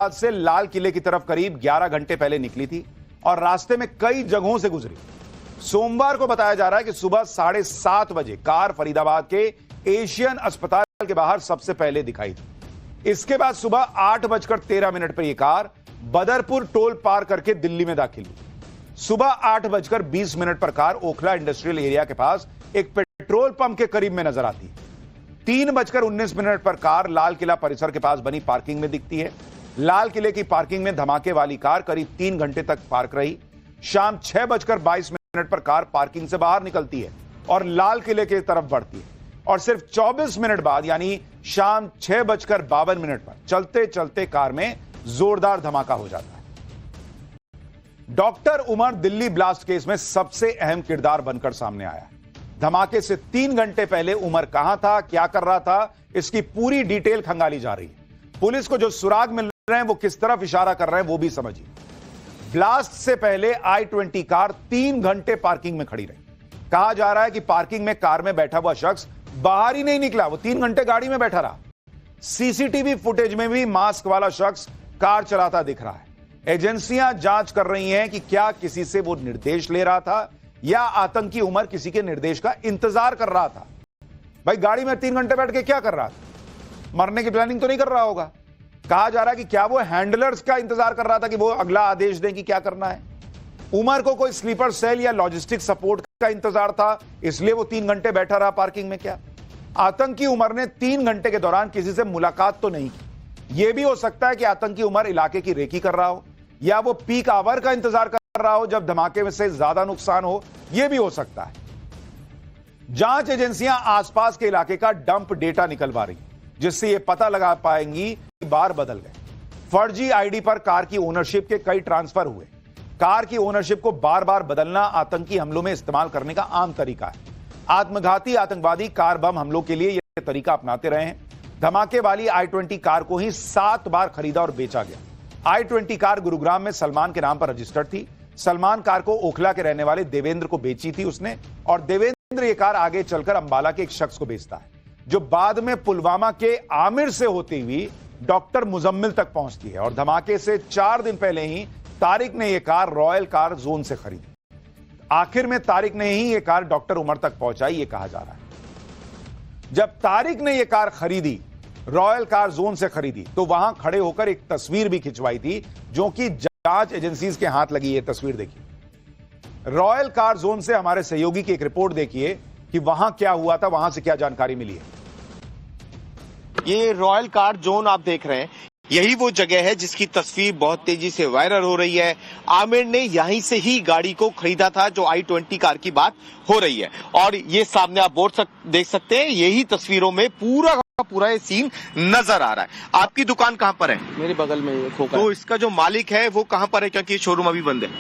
से लाल किले की तरफ करीब 11 घंटे पहले निकली थी और रास्ते में कई जगहों से गुजरी। सोमवार को बताया जा रहा है कि सुबह 7:30 बजे कार फरीदाबाद के एशियन अस्पताल के बाहर सबसे पहले दिखाई थी। इसके बाद सुबह 8:13 पर यह कार बदरपुर टोल पार करके दिल्ली में दाखिल हुई। सुबह 8:20 पर कार ओखला इंडस्ट्रियल एरिया के पास एक पेट्रोल पंप के करीब में नजर आती है। 3:19 पर कार लाल किला परिसर के पास बनी पार्किंग में दिखती है। लाल किले की पार्किंग में धमाके वाली कार करीब 3 घंटे तक पार्क रही। शाम 6:22 पर कार पार्किंग से बाहर निकलती है और लाल किले की तरफ बढ़ती है और सिर्फ 24 मिनट बाद यानी शाम 6:52 पर चलते चलते कार में जोरदार धमाका हो जाता है। Doctor Umar Delhi blast case में सबसे अहम किरदार बनकर सामने आया है। धमाके से 3 घंटे पहले उमर कहां था, क्या कर रहा था, इसकी पूरी डिटेल खंगाली जा रही है। पुलिस को जो सुराग मिल रहे हैं वो किस तरफ इशारा कर रहे हैं वो भी समझिए। ब्लास्ट से पहले i20 कार 3 घंटे पार्किंग में खड़ी रही। कहा जा रहा है कि पार्किंग में कार में बैठा हुआ शख्स बाहर ही नहीं निकला, वो 3 घंटे गाड़ी में बैठा रहा। सीसीटीवी फुटेज में भी मास्क वाला शख्स कार चलाता दिख रहा है। एजेंसियां जांच कर रही हैं कि क्या किसी से वो निर्देश ले रहा था या आतंकी उमर किसी के निर्देश का इंतजार कर रहा था। भाई गाड़ी में 3 घंटे बैठ के क्या कर रहा था? मरने की प्लानिंग तो नहीं कर रहा होगा। कहा जा रहा है कि क्या वो हैंडलर्स का इंतजार कर रहा था कि वो अगला आदेश दें कि क्या करना है। उमर को कोई स्लीपर सेल या लॉजिस्टिक सपोर्ट का इंतजार था, इसलिए वो 3 घंटे बैठा रहा पार्किंग में। क्या आतंकी उमर ने 3 घंटे के दौरान किसी से मुलाकात तो नहीं की? यह भी हो सकता है कि आतंकी उमर इलाके की रेकी कर रहा हो या वो पीक आवर का इंतजार कर रहा हो जब धमाके में से ज्यादा नुकसान हो, यह भी हो सकता है। जांच एजेंसियां आसपास के इलाके का डंप डेटा निकलवा रही, जिससे यह पता लगा पाएंगी कि बार बदल गए। फर्जी आईडी पर कार की ओनरशिप के कई ट्रांसफर हुए। कार की ओनरशिप को बार बार बदलना आतंकी हमलों में इस्तेमाल करने का आम तरीका है। आत्मघाती आतंकवादी कार बम हमलों के लिए यह तरीका अपनाते रहे हैं। धमाके वाली i20 कार को ही 7 बार खरीदा और बेचा गया। i20 कार गुरुग्राम में सलमान के नाम पर रजिस्टर्ड थी। सलमान कार को ओखला के रहने वाले देवेंद्र को बेची थी उसने, और देवेंद्र ये कार आगे चलकर अंबाला के एक शख्स को बेचता है, जो बाद में पुलवामा के आमिर से होती हुई डॉक्टर मुजम्मिल तक पहुंचती है। और धमाके से 4 दिन पहले ही तारिक ने यह कार रॉयल कार जोन से खरीदी। आखिर में तारिक ने ही यह कार डॉक्टर उमर तक पहुंचाई, यह कहा जा रहा है। जब तारिक ने यह कार खरीदी, रॉयल कार जोन से खरीदी, तो वहां खड़े होकर एक तस्वीर भी खिंचवाई थी, जो कि जांच एजेंसीज के हाथ लगी। यह तस्वीर देखिए, रॉयल कार जोन से हमारे सहयोगी की एक रिपोर्ट देखिए कि वहां क्या हुआ था, वहां से क्या जानकारी मिली है। ये रॉयल कार जोन आप देख रहे हैं, यही वो जगह है जिसकी तस्वीर बहुत तेजी से वायरल हो रही है। आमिर ने यहीं से ही गाड़ी को खरीदा था, जो i20 कार की बात हो रही है। और ये सामने आप बोर्ड देख सकते हैं, यही तस्वीरों में पूरा का पूरा ये सीन नजर आ रहा है। आपकी दुकान कहाँ पर है? मेरे बगल में ये खोखा। तो इसका जो मालिक है वो कहाँ पर है, क्योंकि शोरूम अभी बंद है?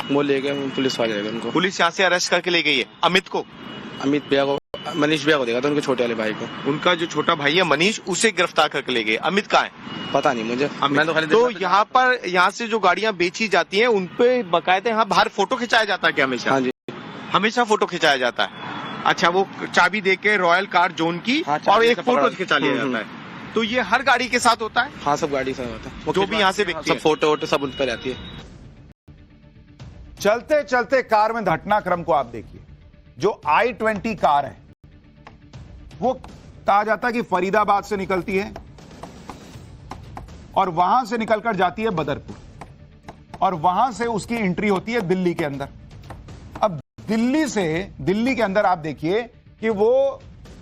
वो ले गए पुलिस वाले, उनको पुलिस यहाँ से अरेस्ट करके ले गई है। अमित को, अमित भैया को, मनीष भैया को देखा था, उनके छोटे वाले भाई को। उनका जो छोटा भाई है मनीष, उसे गिरफ्तार करके ले गए। अमित कहाँ है पता नहीं मुझे। मैं तो यहाँ पर यहाँ से जो गाड़ियां बेची जाती हैं उनपे बाकायदे यहाँ बाहर फोटो खिंचाया जाता है क्या? हमेशा? हाँ जी, हमेशा फोटो खिंचाया जाता है। अच्छा, वो चाबी दे के रॉयल कार जोन की, हाँ, और एक फोटो खिंचा लिया जाता है। तो ये हर गाड़ी के साथ होता है? हाँ, सब गाड़ी से होता है। जो भी यहाँ से बिकती है, सब फोटो वोटो सब उन पर आती है। चलते चलते कार में घटनाक्रम को आप देखिए। जो i20 कार है वो कहा जाता है कि फरीदाबाद से निकलती है और वहां से निकलकर जाती है बदरपुर, और वहां से उसकी एंट्री होती है दिल्ली के अंदर। अब दिल्ली के अंदर आप देखिए कि वो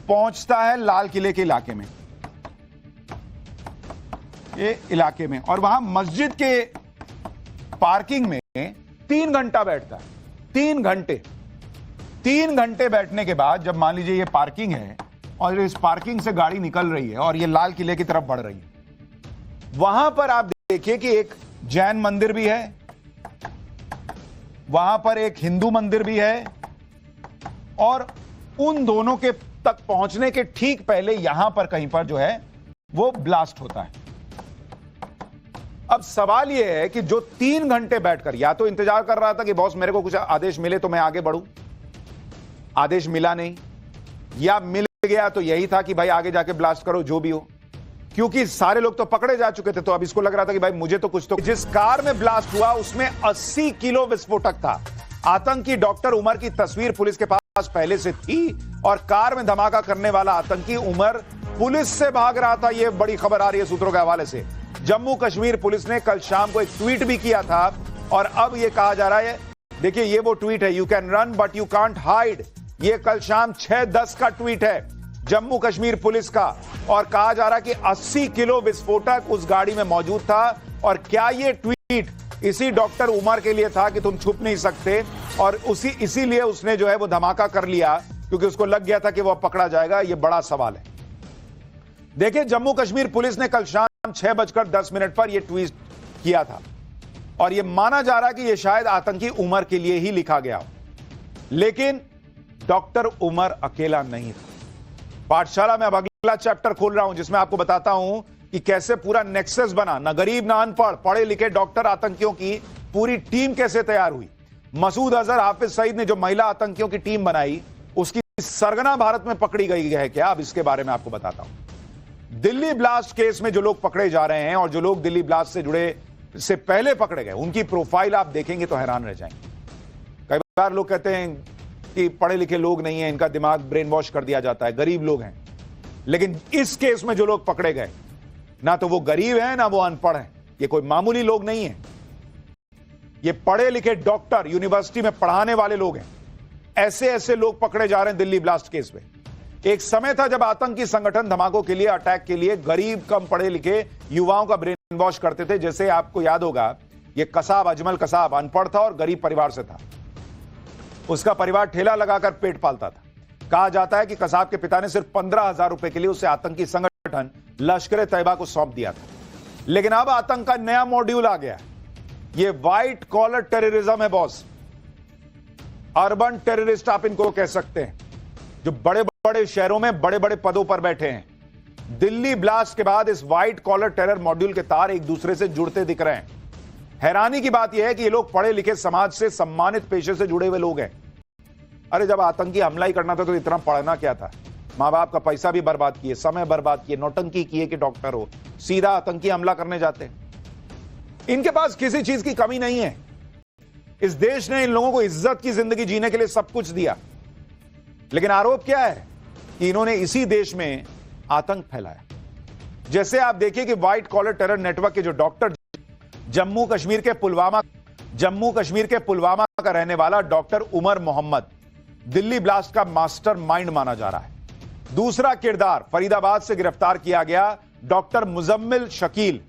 पहुंचता है लाल किले के इलाके में, ये इलाके में, और वहां मस्जिद के पार्किंग में 3 घंटा बैठता है। 3 घंटे बैठने के बाद जब मान लीजिए ये पार्किंग है और इस पार्किंग से गाड़ी निकल रही है और ये लाल किले की तरफ बढ़ रही है, वहां पर आप देखिए कि एक जैन मंदिर भी है, वहां पर एक हिंदू मंदिर भी है, और उन दोनों के तक पहुंचने के ठीक पहले यहां पर कहीं पर जो है वो ब्लास्ट होता है। अब सवाल यह है कि जो 3 घंटे बैठकर या तो इंतजार कर रहा था कि बॉस मेरे को कुछ आदेश मिले तो मैं आगे बढ़ूं, आदेश मिला नहीं, या मिल गया तो यही था कि भाई आगे जाके ब्लास्ट करो जो भी हो, क्योंकि सारे लोग तो पकड़े जा चुके थे, तो अब इसको लग रहा था कि भाई मुझे तो कुछ तो। जिस कार में ब्लास्ट हुआ उसमें 80 किलो विस्फोटक था। आतंकी डॉक्टर उमर की तस्वीर पुलिस के पास पहले से थी और कार में धमाका करने वाला आतंकी उमर पुलिस से भाग रहा था। यह बड़ी खबर आ रही है सूत्रों के हवाले से। जम्मू कश्मीर पुलिस ने कल शाम को एक ट्वीट भी किया था और अब यह कहा जा रहा है, देखिए ये वो ट्वीट है, you can run but you can't hide. ये कल शाम 6:10 का ट्वीट है जम्मू कश्मीर पुलिस का और कहा जा रहा है कि 80 किलो विस्फोटक उस गाड़ी में मौजूद था। और क्या ये ट्वीट इसी डॉक्टर उमर के लिए था कि तुम छुप नहीं सकते और इसीलिए उसने जो है वो धमाका कर लिया क्योंकि उसको लग गया था कि वो पकड़ा जाएगा? ये बड़ा सवाल है। देखिए, जम्मू कश्मीर पुलिस ने कल शाम 6:10 पर यह ट्वीट किया था और यह माना जा रहा है कि यह शायद आतंकी उमर के लिए ही लिखा गया हो, लेकिन डॉक्टर उमर अकेला नहीं था। पाठशाला में अब अगला चैप्टर खोल रहा हूं जिसमें आपको बताता हूं कि कैसे पूरा नेक्सस बना, ना गरीब ना अनपढ़, पढ़े लिखे डॉक्टर आतंकियों की पूरी टीम कैसे तैयार हुई। मसूद अजहर, हाफिज सईद ने जो महिला आतंकियों की टीम बनाई उसकी सरगना भारत में पकड़ी गई है क्या? अब इसके बारे में आपको बताता हूं। दिल्ली ब्लास्ट केस में जो लोग पकड़े जा रहे हैं और जो लोग दिल्ली ब्लास्ट से जुड़े से पहले पकड़े गए, उनकी प्रोफाइल आप देखेंगे तो हैरान रह जाएंगे। कई बार लोग कहते हैं कि पढ़े लिखे लोग नहीं हैं, इनका दिमाग ब्रेन वॉश कर दिया जाता है, गरीब लोग हैं। लेकिन इस केस में जो लोग पकड़े गए, ना तो वो गरीब हैं ना वो अनपढ़ हैं, ये कोई मामूली लोग नहीं हैं। ये पढ़े लिखे डॉक्टर, यूनिवर्सिटी में पढ़ाने वाले लोग हैं। ऐसे ऐसे लोग पकड़े जा रहे हैं दिल्ली ब्लास्ट केस में। एक समय था जब आतंकी संगठन धमाकों के लिए, अटैक के लिए गरीब कम पढ़े लिखे युवाओं का ब्रेन वॉश करते थे। जैसे आपको याद होगा, ये कसाब, अजमल कसाब अनपढ़ था और गरीब परिवार से था। उसका परिवार ठेला लगाकर पेट पालता था। कहा जाता है कि कसाब के पिता ने सिर्फ 15,000 रुपए के लिए उसे आतंकी संगठन लश्कर तैयबा को सौंप दिया था। लेकिन अब आतंक का नया मॉड्यूल आ गया। ये व्हाइट कॉलर टेररिज्म है बॉस, अर्बन टेररिस्ट आप इनको कह सकते हैं, जो बड़े बड़े शहरों में बड़े बड़े पदों पर बैठे हैं। दिल्ली ब्लास्ट के बाद इस व्हाइट कॉलर टेरर मॉड्यूल के तार एक दूसरे से जुड़ते दिख रहे हैं। हैरानी की बात यह है कि ये लोग पढ़े लिखे समाज से सम्मानित पेशे से जुड़े हुए लोग हैं। अरे जब आतंकी हमला ही करना था तो इतना पढ़ना क्या था? मां बाप का पैसा भी बर्बाद किए, समय बर्बाद किए, नौटंकी किए कि डॉक्टर हो, सीधा आतंकी हमला करने जाते। इनके पास किसी चीज की कमी नहीं है। इस देश ने इन लोगों को इज्जत की जिंदगी जीने के लिए सब कुछ दिया, लेकिन आरोप क्या है कि इन्होंने इसी देश में आतंक फैलाया। जैसे आप देखिए कि व्हाइट कॉलर टेरर नेटवर्क के जो डॉक्टर, जम्मू कश्मीर के पुलवामा का रहने वाला डॉक्टर उमर मोहम्मद दिल्ली ब्लास्ट का मास्टर माइंड माना जा रहा है। दूसरा किरदार फरीदाबाद से गिरफ्तार किया गया डॉक्टर मुजम्मिल शकील,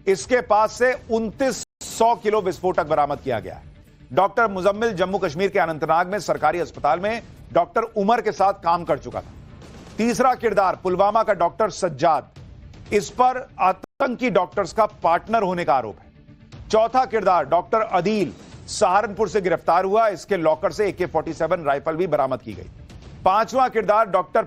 इसके पास से 2900 किलो विस्फोटक बरामद किया गया है। डॉक्टर मुजम्मिल जम्मू कश्मीर के अनंतनाग में सरकारी अस्पताल में डॉक्टर उमर के साथ काम कर चुका था। तीसरा किरदार पुलवामा का डॉक्टर सज्जाद, इस पर आतंकी डॉक्टर्स का पार्टनर होने का आरोप है। चौथा किरदार डॉक्टर अदील, सहारनपुर से गिरफ्तार हुआ, इसके लॉकर से AK-47 राइफल भी बरामद की गई। पांचवां किरदार डॉक्टर